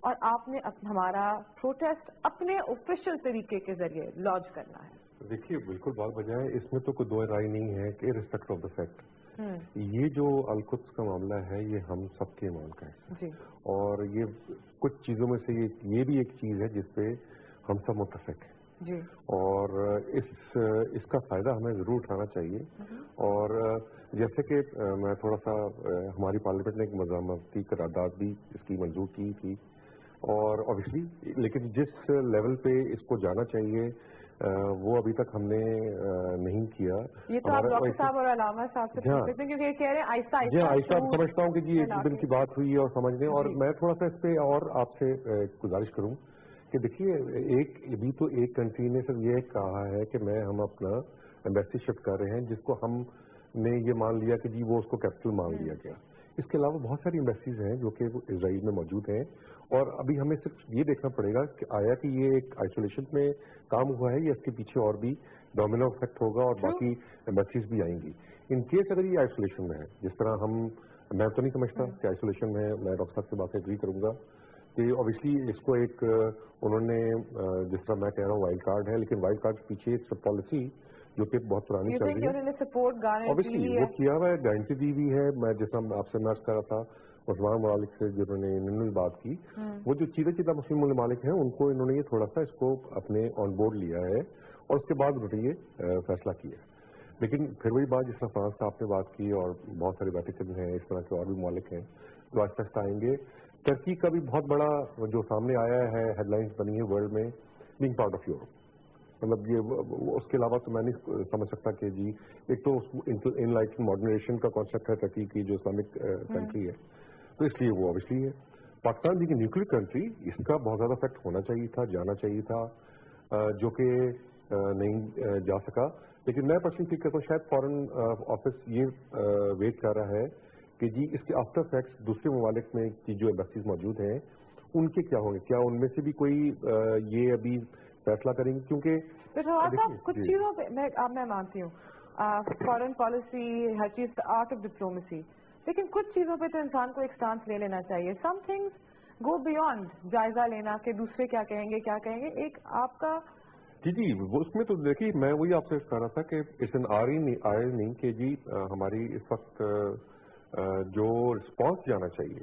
اور آپ نے ہمارا پروٹیسٹ اپنے آفیشیل طریقے کے ذریعے لانچ کرنا ہے. دیکھیے بالکل بات بجائے, اس میں تو کوئی دو رائے نہیں ہے کہ ریسپیکٹ آف دا فیکٹ یہ جو القدس کا معاملہ ہے یہ ہم سب کے ایمان کا ہے اور یہ کچھ چیزوں میں سے یہ بھی ایک چیز ہے جس پہ ہم سب متفق ہیں اور اس کا فائدہ ہمیں ضرور اٹھانا چاہیے. اور جیسے کہ میں تھوڑا سا ہماری پارلیمنٹ نے ایک مزاحمتی قرارداد بھی اس کی منظور کی تھی اور اوبیسلی لیکن جس لیول پہ اس کو جانا چاہیے وہ ابھی تک ہم نے نہیں کیا. یہ تو آپ ڈاکٹر صاحب اور علامہ صاحب سے پوچھ سکتے ہیں کیونکہ یہ کہہ رہے ہیں آہستہ جی آہستہ سمجھتا ہوں کہ جی ایک دن کی بات ہوئی ہے اور سمجھ لیں. اور میں تھوڑا سا اس پہ اور آپ سے گزارش کروں کہ دیکھیے ابھی تو ایک کنٹری نے صرف یہ کہا ہے کہ ہم اپنا ایمبیسی شفٹ کر رہے ہیں, جس کو ہم نے یہ مان لیا کہ جی وہ اس کو کیپٹل مان لیا گیا. اس کے علاوہ بہت ساری ایمبیسیز ہیں جو کہ اسرائیل میں موجود ہیں, اور ابھی ہمیں صرف یہ دیکھنا پڑے گا کہ آیا کہ یہ ایک آئسولیشن میں کام ہوا ہے یا اس کے پیچھے اور بھی ڈومینو افیکٹ ہوگا اور باقی ایمبیسیز بھی آئیں گی. ان کیس اگر یہ آئسولیشن میں ہے, جس طرح میں تو نہیں سمجھتا کہ آئسولیشن میں, میں ڈاکٹر صاحب سے بات ایگری کروں گا کہ اوبیسلی اس کو ایک انہوں نے جس طرح میں کہہ رہا ہوں وائلڈ کارڈ ہے, لیکن وائلڈ کارڈ کے پیچھے ایک پالیسی جو کہ بہت پرانی چل رہی ہے, اوبیسلی وہ کیا ہوا ہے, گارنٹی دی ہوئی ہے. میں جس طرح آپ سے میں کر رہا تھا مسلمان ممالک سے جنہوں نے انہوں نے بات کی, وہ جو چیزیں مسلم ممالک ہیں ان کو انہوں نے یہ تھوڑا سا اس کو اپنے آن بورڈ لیا ہے اور اس کے بعد انہوں نے یہ فیصلہ کیا. لیکن پھر وہی بات جس طرح فرانس کا آپ نے بات کی اور بہت سارے ویٹیکن ہیں, اس طرح کے اور بھی ممالک ہیں جو آہستہ آہستہ آئیں گے. ٹرکی کا بھی بہت بڑا جو سامنے آیا ہے, ہیڈ لائنس بنی ہے ورلڈ میں, بینگ پارٹ آف یورپ. مطلب یہ اس کے علاوہ تو میں نہیں سمجھ سکتا کہ جی ایک تو ان لائٹ ماڈرنیشن کا کانسیپٹ ہے ٹرکی کی جو اسلامک کنٹری ہے, تو اس لیے وہ اوبیسلی ہے. پاکستان بھی نیوکلیر کنٹری, اس کا بہت زیادہ افیکٹ ہونا چاہیے تھا, جانا چاہیے تھا, جو کہ نہیں جا سکا. لیکن میں پرسنلی فکر کرتا ہوں شاید فارن آفس یہ ویٹ کر رہا ہے کہ جی اس کے آفٹر افیکٹس دوسرے ممالک میں کی جو ایمبیسیز موجود ہیں ان کے کیا ہوں گے, کیا ان میں سے بھی کوئی یہ ابھی فیصلہ کریں گے. کیونکہ کچھ چیزوں پہ میں مانتی ہوں فارن پالیسی ہر چیز آرٹ آف ڈپلومیسی, لیکن کچھ چیزوں پہ تو انسان کو ایک سٹانس لے لینا چاہیے. سم تھنگس گو بیونڈ جائزہ لینا کہ دوسرے کیا کہیں گے. ایک آپ کا جی اس میں تو دیکھیے میں وہی آپ سے کہہ رہا تھا کہ اس دن آ رہی نہیں کہ جی ہماری اس وقت جو رسپانس جانا چاہیے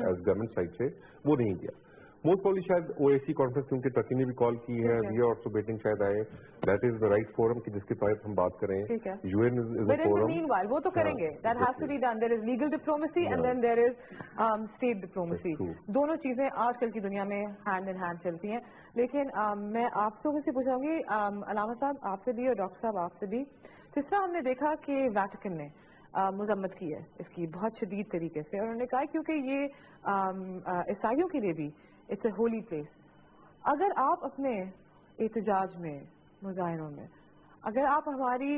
ایز گورنمنٹ سائڈ سے وہ نہیں گیا. موسٹ پرابلی شاید او اے سی کانفرنس کیونکہ ٹرکی نے بھی کال کی ہے, وی آر آلسو ویٹنگ شاید آئے, that is the right forum کہ جس کے بارے ہم بات کریں. U N is a forum, وہ تو کریں گے, that has to be done. There is legal diplomacy and then there is state diplomacy. دونوں چیزیں آج کل کی دنیا میں ہینڈ ان ہینڈ چلتی ہیں. لیکن میں آپ سے پوچھوں گی علامہ صاحب آپ سے بھی اور ڈاکٹر صاحب آپ سے بھی, جس طرح ہم نے دیکھا کہ ویٹیکن نے مذمت کی ہے اس کی بہت شدید طریقے سے, اور انہوں نے کہا کیونکہ یہ عیسائیوں کے لیے بھی اٹس اے ہولی پلیس. اگر آپ اپنے احتجاج میں, مظاہروں میں, اگر آپ ہماری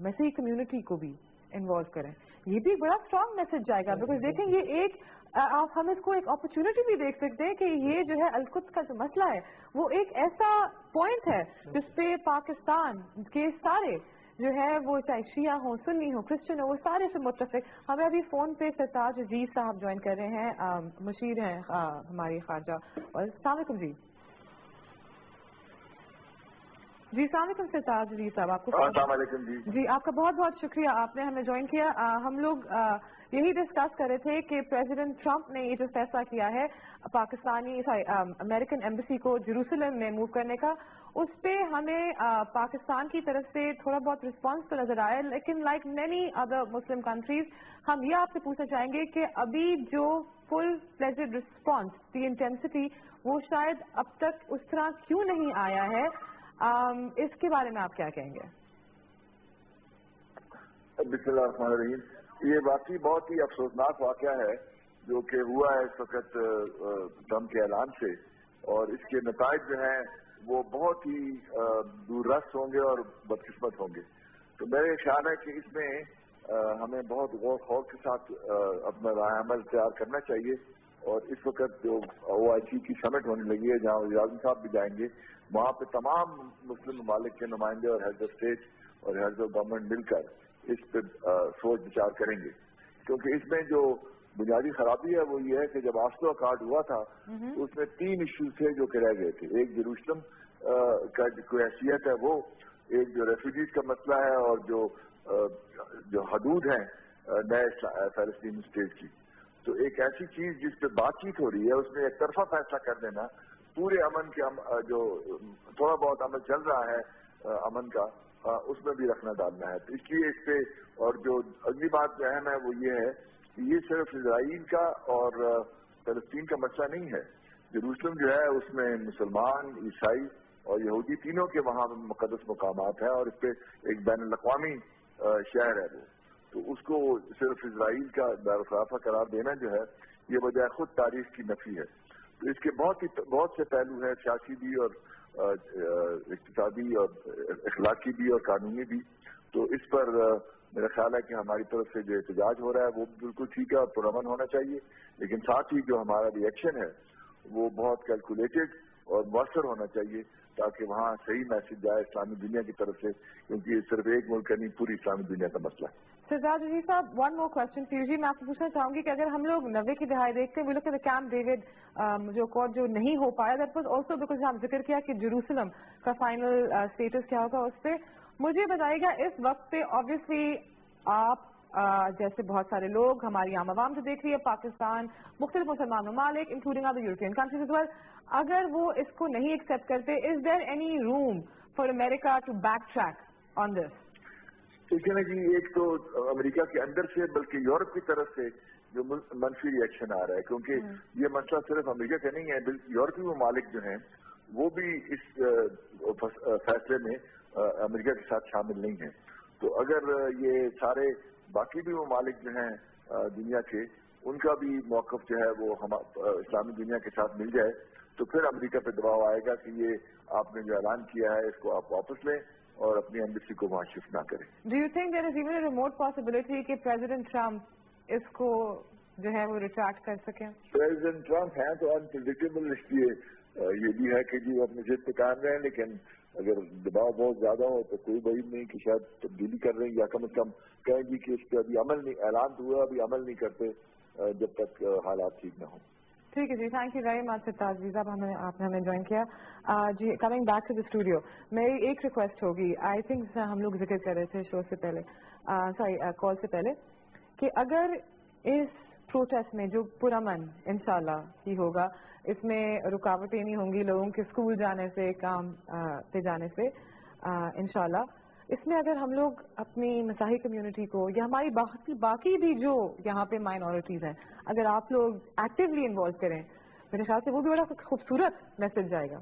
مسیحی کمیونٹی کو بھی انوالو کریں, یہ بھی بڑا اسٹرانگ میسج جائے گا. بیکاز دیکھیں یہ ایک ہم اس کو ایک اپرچونٹی بھی دیکھ سکتے ہیں کہ یہ جو ہے القدس کا جو مسئلہ ہے وہ ایک ایسا پوائنٹ ہے جس پہ پاکستان کے سارے جو ہے وہ چاہے شیعہ ہوں, سنی ہوں, کرسچن ہوں, وہ سارے سے متفق. ہمیں ابھی فون پہ سرتاج عزیز صاحب جوائن کر رہے ہیں, مشیر ہیں ہماری خارجہ. اور السلام علیکم جی السلام علیکم سرتاج عزیز صاحب. آپ کو السلام علیکم جی آپ کا بہت بہت شکریہ, آپ نے ہمیں جوائن کیا. ہم لوگ یہی ڈسکس کر رہے تھے کہ پریزیڈنٹ ٹرمپ نے یہ جو فیصلہ کیا ہے پاکستانی امریکن ایمبیسی کو جیروسلم میں موو کرنے کا, اس پہ ہمیں پاکستان کی طرف سے تھوڑا بہت رسپانس تو نظر آیا, لیکن لائک مینی ادر مسلم کنٹریز ہم یہ آپ سے پوچھنا چاہیں گے کہ ابھی جو فل فلیجڈ رسپانس دی انٹینسٹی وہ شاید اب تک اس طرح کیوں نہیں آیا ہے, اس کے بارے میں آپ کیا کہیں گے؟ بسم اللہ الرحمن الرحیم. یہ واقعی بہت ہی افسوسناک واقعہ ہے جو کہ ہوا ہے اس وقت ٹرمپ کے اعلان سے, اور اس کے نتائج جو ہیں وہ بہت ہی دور رس ہوں گے اور بدقسمت ہوں گے. تو میرے خیال ہے کہ اس میں ہمیں بہت غور خوف کے ساتھ اپنا رائے عمل تیار کرنا چاہیے. اور اس وقت جو او آئی سی کی سمٹ ہونے لگی ہے جہاں وزیر اعظم صاحب بھی جائیں گے, وہاں پہ تمام مسلم ممالک کے نمائندے اور ہیڈز آف اسٹیٹ اور ہیڈز آف گورنمنٹ مل کر اس پہ سوچ وچار کریں گے. کیونکہ اس میں جو بنیادی خرابی ہے وہ یہ ہے کہ جب آسلو اکارڈ ہوا تھا تو اس میں 3 ایشوز تھے جو کہ رہ گئے تھے. ایک جیروسلم کا جو حیثیت ہے وہ, ایک جو ریفیوجیز کا مسئلہ ہے, اور جو حدود ہیں نئے فلسطین اسٹیٹ کی. تو ایک ایسی چیز جس پہ بات چیت ہو رہی ہے اس میں ایک طرفہ فیصلہ کر دینا, پورے امن کے جو تھوڑا بہت عمل چل رہا ہے امن کا, اس میں بھی رکھنا ڈالنا ہے. تو اس لیے اس پہ, اور جو اگلی بات جو اہم ہے وہ یہ ہے کہ یہ صرف اسرائیل کا اور فلسطین کا مسئلہ نہیں ہے. جیروسلم جو ہے اس میں مسلمان, عیسائی اور یہودی تینوں کے وہاں مقدس مقامات ہیں اور اس پہ ایک بین الاقوامی شہر ہے وہ. تو اس کو صرف اسرائیل کا دارالخلافہ قرار دینا جو ہے یہ بجائے خود تاریخ کی نفی ہے. تو اس کے بہت سے پہلو ہیں, سیاسی بھی اور اقتصادی اور اخلاقی بھی اور قانونی بھی. تو اس پر میرا خیال ہے کہ ہماری طرف سے جو احتجاج ہو رہا ہے وہ بالکل ٹھیک ہے اور پرامن ہونا چاہیے, لیکن ساتھ ہی جو ہمارا ریئیکشن ہے وہ بہت کیلکولیٹڈ اور مؤثر ہونا چاہیے تاکہ وہاں صحیح میسج جائے اسلامی دنیا کی طرف سے, کیونکہ یہ صرف ایک ملک کا نہیں پوری اسلامی دنیا کا مسئلہ ہے. سرزاد عزیز صاحب, one more question for you. میں آپ سے پوچھنا چاہوں گی کہ اگر ہم لوگ 90 کی دہائی دیکھتے ہیں, لوگ کیمپ ڈیوڈ جو کوڈ جو نہیں ہو پایا, دیٹ واز آلسو بیکاز آپ ذکر کیا کہ جیروسلم کا فائنل اسٹیٹس کیا ہوگا اس پہ. مجھے بتائیے گا اس وقت پہ آبویسلی آپ جیسے بہت سارے لوگ ہماری عام عوام سے دیکھ رہی ہے, پاکستان, مختلف مسلمان ممالک including other European countries as well, اگر وہ اس کو نہیں ایکسپٹ کرتے, is there any room for America to backtrack on this? ٹھیک ہے نا جی, ایک تو امریکہ کے اندر سے بلکہ یورپ کی طرف سے جو منفی ریئیکشن آ رہا ہے, کیونکہ یہ مسئلہ صرف امریکہ کا نہیں ہے, یورپی ممالک جو ہیں وہ بھی اس فیصلے میں امریکہ کے ساتھ شامل نہیں ہیں. تو اگر یہ سارے باقی بھی ممالک جو ہیں دنیا کے, ان کا بھی موقف جو ہے وہ اسلامی دنیا کے ساتھ مل جائے تو پھر امریکہ پہ دباؤ آئے گا کہ یہ آپ نے جو اعلان کیا ہے اس کو آپ واپس لیں اور اپنی ایمبیسی کو وہاں شفٹ نہ کریں. Do you think there is even a remote possibility کہ پریزیڈنٹ ٹرمپ اس کو جو ہے وہ ریٹریکٹ کر سکیں؟ پریزیڈنٹ ٹرمپ ہیں تو انپریڈکٹیبل, اس لیے یہ بھی ہے کہ جی وہ اپنے ضد پہ قائم رہیں, لیکن اگر دباؤ بہت زیادہ ہو تو کوئی بعید نہیں کہ شاید تبدیلی کر رہے ہیں, یا کم از کم کہیں گی کہ اس پہ ابھی عمل نہیں, اعلان تو ہوا ابھی عمل نہیں کرتے جب تک حالات ٹھیک نہ ہوں. ٹھیک ہے جی, thank you very much Sartaj Aziz صاحب, آپ نے ہمیں جوائن کیا. جی, coming back to the studio, میری ایک ریکویسٹ ہوگی, آئی تھنک ہم لوگ ذکر کر رہے تھے شو سے پہلے, سوری کال سے پہلے, کہ اگر اس پروٹیسٹ میں جو پرامن انشاءاللہ ہی ہوگا, اس میں رکاوٹیں نہیں ہوں گی لوگوں کے اسکول جانے سے, کام پہ جانے سے انشاءاللہ, اس میں اگر ہم لوگ اپنی مسیحی کمیونٹی کو یا ہماری باقی بھی جو یہاں پہ مائنورٹیز ہیں, اگر آپ لوگ ایکٹیولی انوالو کریں, میرے خیال سے وہ بھی بڑا خوبصورت میسج جائے گا.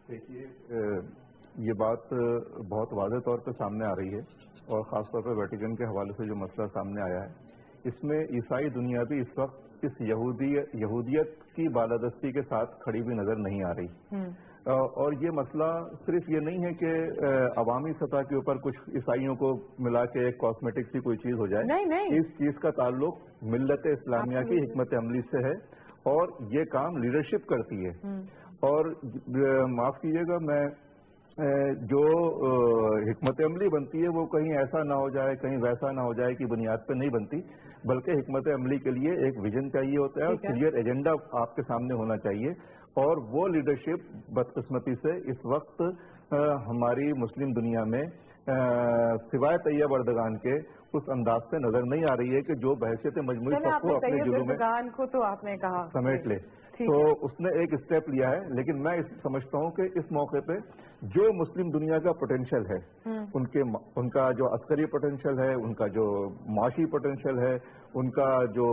دیکھیے, یہ بات بہت واضح طور پہ سامنے آ رہی ہے, اور خاص طور پہ ویٹیکن کے حوالے سے جو مسئلہ سامنے آیا ہے, اس میں عیسائی دنیا بھی اس وقت اس یہودیت کی بالادستی کے ساتھ کھڑی ہوئی نظر نہیں آ رہی. اور یہ مسئلہ صرف یہ نہیں ہے کہ عوامی سطح کے اوپر کچھ عیسائیوں کو ملا کے ایک کاسمیٹک سی کوئی چیز ہو جائے. نہیں. اس چیز کا تعلق ملت اسلامیہ کی حکمت عملی سے ہے, اور یہ کام لیڈرشپ کرتی ہے. اور معاف کیجیے گا, میں جو حکمت عملی بنتی ہے وہ کہیں ایسا نہ ہو جائے, کہیں ویسا نہ ہو جائے کہ بنیاد پہ نہیں بنتی, بلکہ حکمت عملی کے لیے ایک ویژن چاہیے ہوتا ہے اور کلیئر ایجنڈا آپ کے سامنے ہونا چاہیے. اور وہ لیڈرشپ بدقسمتی سے اس وقت ہماری مسلم دنیا میں سوائے طیب اردگان کے اس انداز سے نظر نہیں آ رہی ہے کہ جو بحثیت مجموعی سب کو اپنے جلوں میں سمیٹ لے. تو اس نے ایک اسٹیپ لیا ہے, لیکن میں سمجھتا ہوں کہ اس موقع پہ جو مسلم دنیا کا پوٹینشیل ہے, ان کا جو عسکری پوٹینشیل ہے, ان کا جو معاشی پوٹینشیل ہے, ان کا جو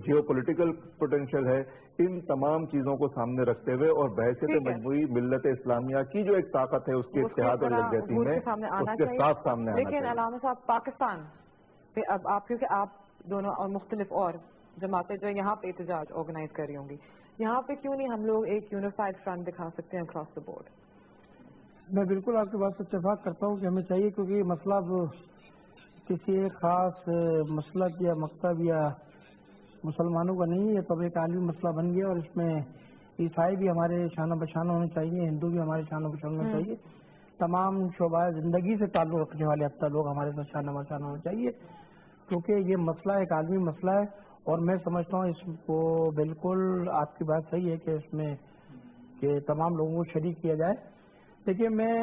جیو پولیٹیکل پوٹینشیل ہے, ان تمام چیزوں کو سامنے رکھتے ہوئے اور بحثیت مجموعی ملت اسلامیہ کی جو ایک طاقت ہے اس کے اتحاد اور یکجہتی میں اس کے ساتھ سامنے آنا چاہیے. لیکن علامہ صاحب, پاکستان پہ اب آپ, کیونکہ آپ دونوں اور مختلف اور جماعتیں جو یہاں پہ احتجاج آرگنائز کر رہی ہوں گی, یہاں پہ کیوں نہیں ہم لوگ ایک یونیفائڈ فرنٹ دکھا سکتے ہیں اکراس دا بورڈ؟ میں بالکل آپ کی بات سے اتفاق کرتا ہوں کہ ہمیں چاہیے, کیونکہ یہ مسئلہ کسی ایک خاص مسلک یا مکتب یا مسلمانوں کا نہیں ہے, تو اب ایک عالمی مسئلہ بن گیا, اور اس میں عیسائی بھی ہمارے شانہ بشانہ ہونے چاہیے, ہندو بھی ہمارے شانہ بشانہ ہونے چاہیے, تمام شعبہ زندگی سے تعلق رکھنے والے اب تک لوگ ہمارے ساتھ شانہ بشانہ ہونے چاہیے, کیونکہ یہ مسئلہ ایک عالمی مسئلہ ہے. اور میں سمجھتا ہوں اس کو بالکل آپ کی بات صحیح ہے کہ اس میں کہ تمام لوگوں کو شریک کیا جائے. دیکھیے, میں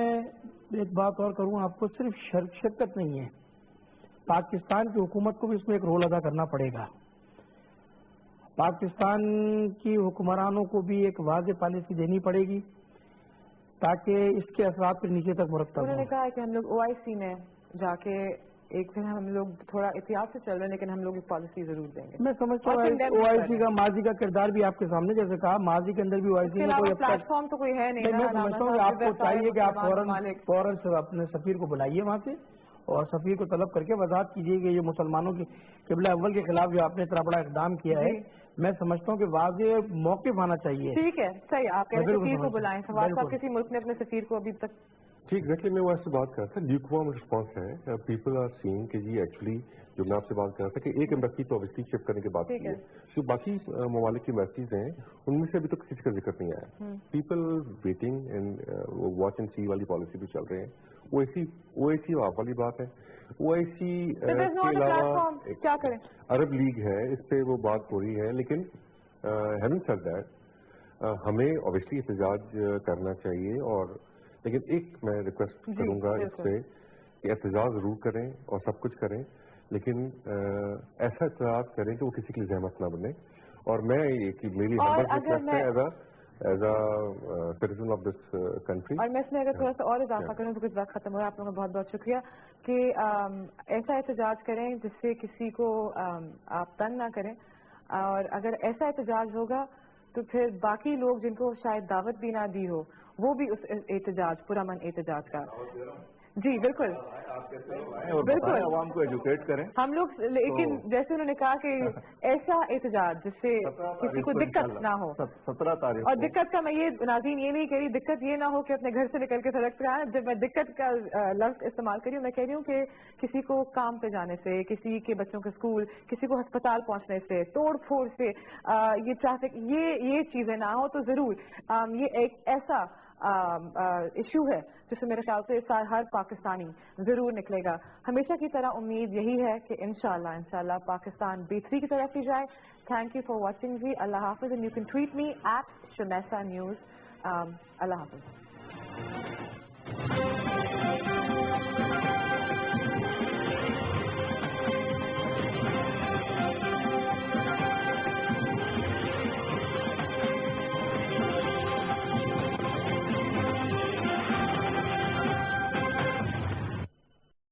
ایک بات اور کروں آپ کو, صرف شرکت نہیں ہے, پاکستان کی حکومت کو بھی اس میں ایک رول ادا کرنا پڑے گا. پاکستان کی حکمرانوں کو بھی ایک واضح پالیسی دینی پڑے گی تاکہ اس کے اثرات پھر نیچے تک مرتب ہوں. انہوں نے کہا کہ ہم لوگ OIC میں جا کے ایک پھر ہم لوگ تھوڑا احتیاط سے چل رہے ہیں لیکن ہم لوگ ایک پالیسی ضرور دیں گے. میں سمجھتا ہوں OIC کا ماضی کا کردار بھی آپ کے سامنے جیسے کہا ماضی کے اندر بھی OIC میں کوئی پلیٹ فارم تو کوئی ہے نہیں. میں سمجھتا ہوں کہ آپ کو چاہیے کہ آپ فوراً سے اپنے سفیر کو بلائیے وہاں سے اور سفیر کو طلب کر کے وضاحت کیجیے کہ یہ مسلمانوں کی قبلہ اول کے خلاف جو آپ نے اتنا بڑا اقدام کیا ہے میں سمجھتا ہوں کہ واضح موقف آنا چاہیے. ٹھیک ہے صحیح آپ کہہ رہے ہیں سفیر کو بلائیں. فواد صاحب کسی ملک نے اپنے سفیر کو ابھی تک ٹھیک ایگزیکٹلی میں وہ ایسے بات کر رہا تھا لیکوارم رسپانس ہے. پیپل آر سینگ کہ جی ایکچولی جو میں آپ سے بات کر رہا تھا کہ ایک ایمبیسی تو اوبیسلی شفٹ کرنے کی بات کی ہے جو باقی ممالک کی ایمبیسیز ہیں ان میں سے ابھی تک کسی کا ذکر نہیں آیا. People waiting and watch and see والی پالیسی بھی چل رہے ہیں. OIC آپ والی بات ہے. OIC کے علاوہ عرب لیگ ہے اس پہ وہ بات ہو رہی ہے لیکن ہیونگ سیڈ دیٹ ہمیں اوبیسلی احتجاج کرنا چاہیے اور لیکن ایک میں ریکویسٹ کروں گا اس سے کہ احتجاج ضرور کریں اور سب کچھ کریں لیکن ایسا احتجاج کریں کہ وہ کسی کی زحمت نہ بنے. اور میں میری ریکویسٹ ہے as a citizen of this country. اور میں اس میں اگر تھوڑا سا اور اضافہ کروں تو کچھ وقت ختم ہو رہا ہے. آپ لوگوں کا بہت بہت شکریہ کہ ایسا احتجاج کریں جس سے کسی کو آپ تنگ نہ کریں اور اگر ایسا احتجاج ہوگا تو پھر باقی لوگ جن کو شاید دعوت بھی نہ دی ہو وہ بھی اس احتجاج پرامن احتجاج کا. جی بالکل بالکل عوام کو ایجوکیٹ کریں ہم لوگ لیکن جیسے انہوں نے کہا کہ ایسا احتجاج جس سے کسی کو دقت نہ ہو. 17 تاریخ اور دقت کا میں یہ ناظرین یہ نہیں کہہ رہی دقت یہ نہ ہو کہ اپنے گھر سے نکل کے سڑک پہ آئے. جب میں دقت کا لفظ استعمال کری ہوں میں کہہ رہی ہوں کہ کسی کو کام پہ جانے سے کسی کے بچوں کے اسکول کسی کو ہسپتال پہنچنے سے توڑ پھوڑ سے یہ ٹریفک یہ چیزیں نہ ہو تو ضرور یہ ایک ایسا ایشو ہے جس سے میرے خیال سے ہر پاکستانی ضرور نکلے گا. ہمیشہ کی طرح امید یہی ہے کہ انشاءاللہ پاکستان بہتری کی طرف ہی جائے. Thank you for watching. اللہ حافظ. And you can tweet me @شمیسا نیوز. اللہ حافظ.